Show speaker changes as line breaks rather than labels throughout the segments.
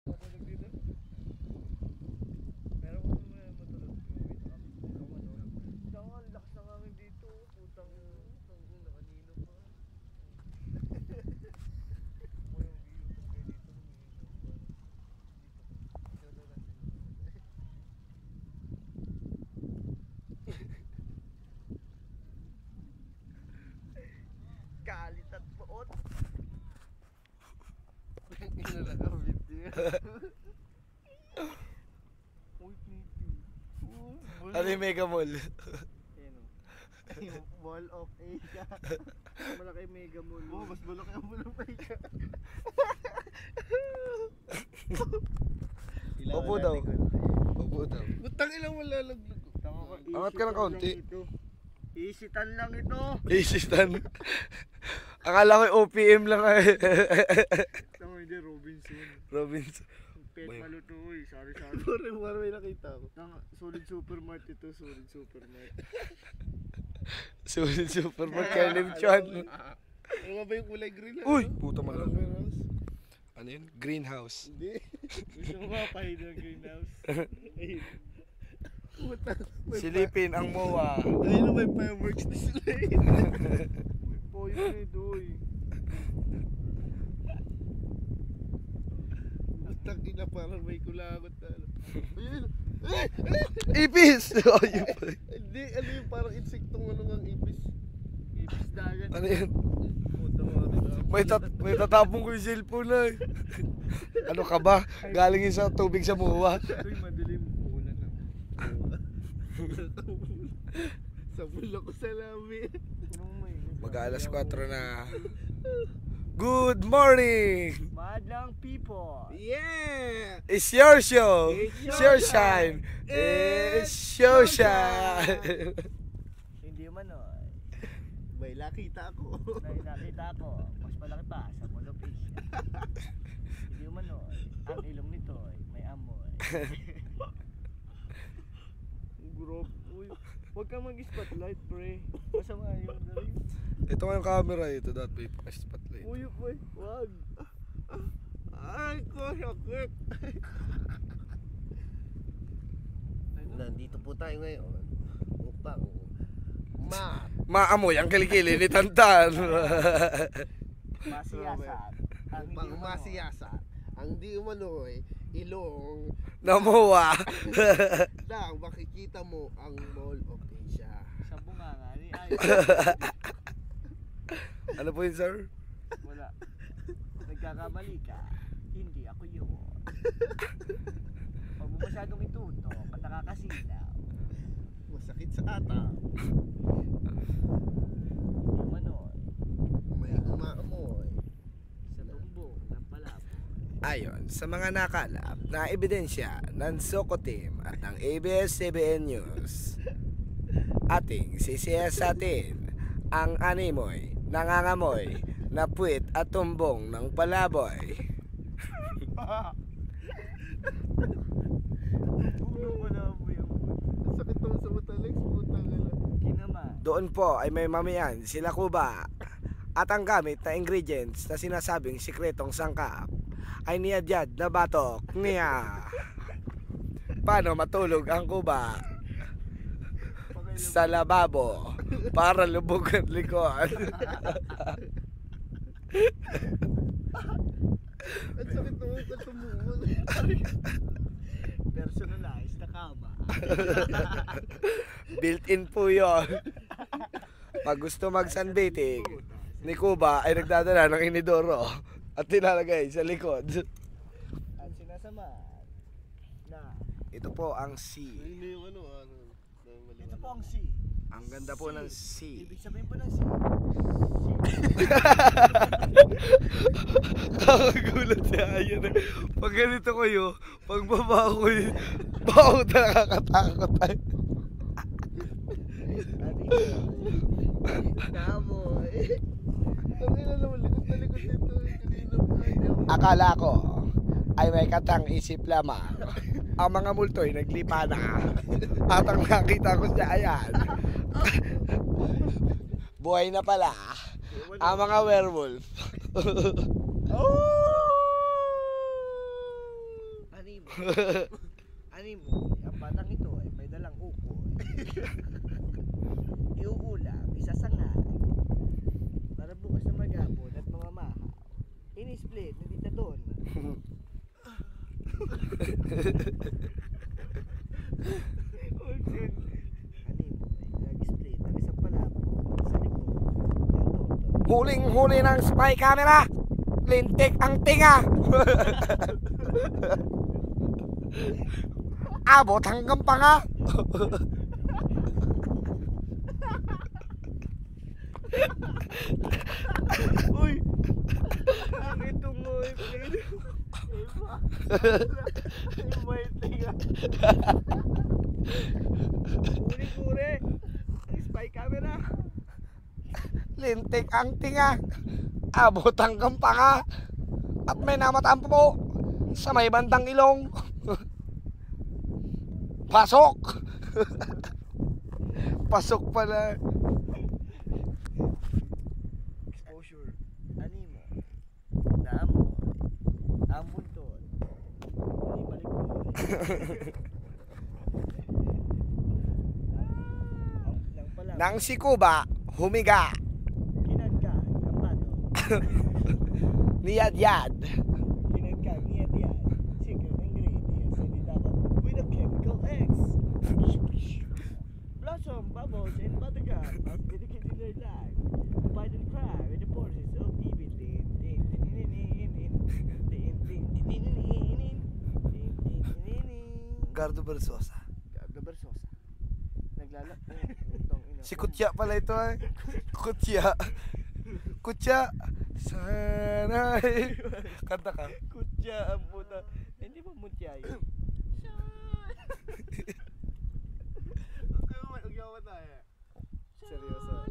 Matulog dito? Pero kung matulog, ikaw matulog. Saka, lakas na kami dito. Putang na kanino pa. Mo yung view kayo dito. Kalit at poot. Ino lang ang video. Uy, creepy.
Ano yung Mega Mall?
Ayan o. Yung Mall of Asia. Malaki Mega Mall. Oo, mas malaki ang Mall of Asia.
Opo daw. Opo daw.
Butang ilang malalaglag.
Angat ka ng kaunti.
Isitan lang ito.
Isistan. Akala ko OPM lang eh.
Tama hindi, Robinson.
Robinson.
Pet
Bay.
maluto eh. Sari-sari.
Parang may nakita ko.
Solid supermart ito. Solid supermart.
Sulit Supermart Carlim Chan.
Ano nga ba yung kulay green?
Uy! Puta malang. Ano yun? Greenhouse.
Hindi.
Gusto mo mapahid ng greenhouse? Ayun.
Silipin ang MOA.
Ayun na may fireworks na sila eh.
Po yun eh, doy.
Butang ina parang may kulangot na ano. Ayun.
Ipis! Ayun pa.
Hindi, ano yung parang insektong ano ng ipis.
Ipis dagat.
Ano yun?
Puta mga
May tatapong ko yung cellphone na eh. Ano ka ba? Galing yun sa tubig sa MOA.
Doy, madilim. Uulan na.
Sa bulak ko sa lamin.
Mag-alas 4 na. Good morning!
Madlang people.
Yeah!
It's your show!
It's
It's your
your
shine!
shine.
It's your shine!
Hindi man o.
May nakita ako.
Nakita ko. Mas malaki pa sa Mall of Asia. Hindi man o. Ang ilong nito ay may amoy. Group. Uy. Huwag kang mag-spotlight, pre. Masama yun. Dali.
Ito nga yung camera ito. Dapat may spotlight.
Uy, uy. Wag.
Ay, ko, sakit. Nandito po tayo ngayon upang
Maamoy ang kilikili ni Tantan.
Masiyasan. Ang
upang
hindi
masiyasa ang di umano'y ilong
Na MOA.
na makikita mo ang Mall of Asia.
sa bunganga ni Ay.
Ano po yun, sir?
Wala. Nagkakamali ka. Hindi ako yun. Pag mo masyadong ituto, at nakakasilaw.
Masakit sa ata.
Yung ano,
May umaamoy.
sa tumbong ng palabo.
Ayon sa mga nakalap na ebidensya ng Soko Team at ng ABS-CBN News, ating sisiyasatin ang animoy, nangangamoy, na puwit at tumbong ng palaboy.
Tumbong ng palabo yung
Sakit naman sa mata, Lex. Putang ina.
kinama.
Doon po ay may mamiyan sila Kuba at ang gamit na ingredients na sinasabing sikretong sangkap ay niyadyad na batok niya. Paano matulog ang Kuba? Sa lababo para lubog ang likod.
Ang sakit naman sa tumuhol.
Personalized na kama.
Built-in po yun. Pag gusto mag-sunbathing, ni Kuba ay nagdadala ng inidoro at nilalagay sa likod.
At sinasama na
Ito po ang sea.
Hindi yung ano.
ito po ang C.
Ang ganda po ng sea.
Ibig sabihin po ng C.
Kakagulat siya. Ayan. Pag ganito kayo, pag baba ko yun, bakit nakakatakot tayo?
Namoy. Ang ina naman, likod na likod dito. Kanina pa.
Akala ko ay may katang isip lamang. Ang mga multo'y naglipa na. At ang nakita ko siya, ayan. Buhay na pala. Ang mga werewolf.
Animo, ang batang ito ay may dalang uko. Iuulam, isasanga. Para bukas na maghapon at mga mahaw. In-split, hindi na doon. Animo, ay nag-split ng isang palabo sa likod ng toto.
Huling-huli ng spy camera. Lintik ang tinga. Abot hanggang panga.
Uy! Ang itong ngoy, please. May tinga. Kuri-kuri. Ang spy camera.
Lintik ang tinga. Abot hanggang panga. At may namatampo sa may bandang ilong. Pasok. Pasok pala.
Exposure. Animo. Naamo. Ang buntot. Hindi balik. Nang pala.
Nang si Kuba humiga.
Kinagka. Ang bato.
Niyad-yad.
Kinagka. Niyad-yad. Secret ingredients. Hindi dapat with a chemical X. Blossom, bubbles, and buttercup are dedicated to their life. By the crime and the forces of evil.
Gardo Bersosa.
Gabda Bersosa. Naglalak po. Utong ina.
Si Kutya pala ito eh. Kutya. Kutya. Sana'y. Kanta ka.
Kutya ang puta. Hindi mo mutya yun. Seryoso.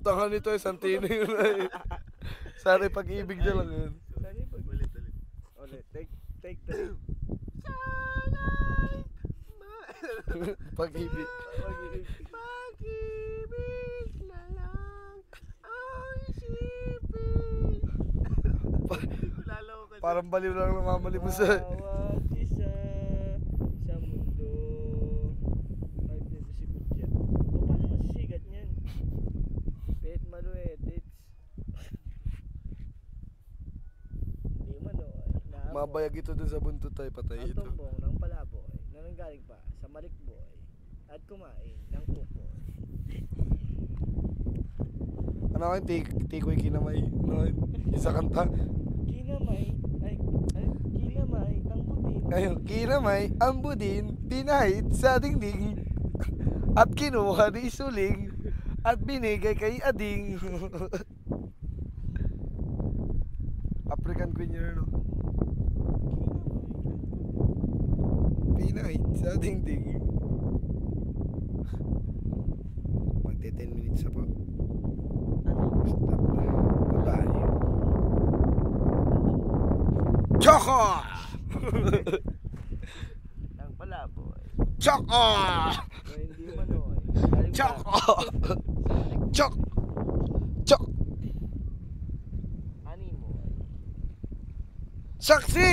Tangan nito eh. Santino yun eh. Sana pag-ibig na lang yun.
Saan yung pag-ulit? Ulit. Take that.
Pag-ibig.
Pag-ibig na lang ang isipin.
Parang baliw lang namamali mo sa...
Bawat isa sa mundo. Ay, dito si Kutya. O, paano masisigat niyan? Bet maluet, it's... Hindi man o.
Mabayag ito dun sa buntot tayo. Patay
Ang
ito.
tumbong ng palaboy na nanggaling pa sa malikboy at kumain ng ukoy.
Ano kayo? Tikoy kinamay. Ano kayo? Isa kanta.
Kinamay, kinamay ang putin.
Ngayon, kinamay ang budin, pinahit sa dingding, at kinuha ni Suling, at binigay kay Ading. African Queen yun, no? Pinahit sa dingding. Magte 10 minutes na po. Stop na. Bye-bye. Choco!
Ng palaboy.
Choco!
So, hindi manoy. Galing pa
Choco!
sa malikboy.
Chok! Chok!
Animo.
Saksi!